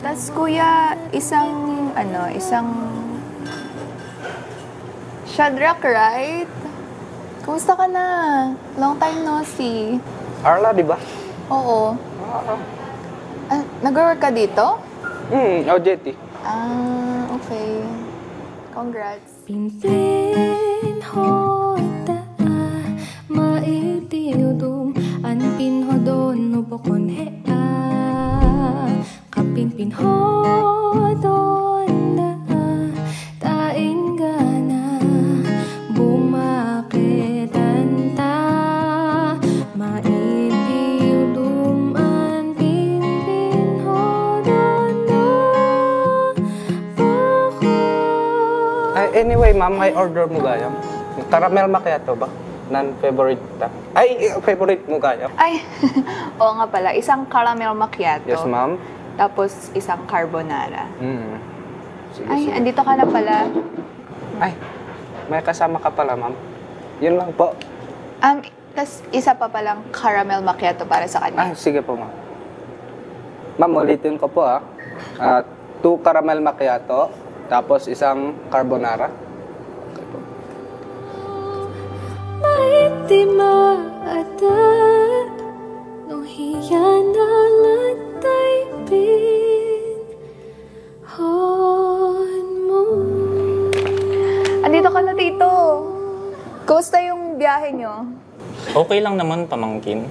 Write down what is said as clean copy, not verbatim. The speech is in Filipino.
Tas kuya, isang Shadrack, right? Kumusta ka na? Long time no see. Arla, di ba? Oo. Nag-work ka dito? OJT. Okay. Congrats. Pinpinhoda maitiudum an pinhodon no pokon hea kapinpinhodon na tainggana bumaketanta maitiudum an pinpinhodon no pokon. Anyway, ma'am, may order mo gayam. Caramel macchiato ba? Non-favorite ta? Ay, favorite mo gayam. Ay, oo nga pala. Isang caramel macchiato. Yes, ma'am. Tapos isang carbonara. Sige, Ay, sige. andito ka na pala. Ay, may kasama ka pala, ma'am. Yun lang po. Tas isa pa palang caramel macchiato para sa kanya. Sige po, ma'am. Ma'am, ulitin ko po, 2 caramel macchiato, tapos isang carbonara. Okay po. Maitima ata no hiyana latay pin hon mo. Andito ka na, Tito. Kumusta yung biyahe nyo? Okay lang naman, pamangkin.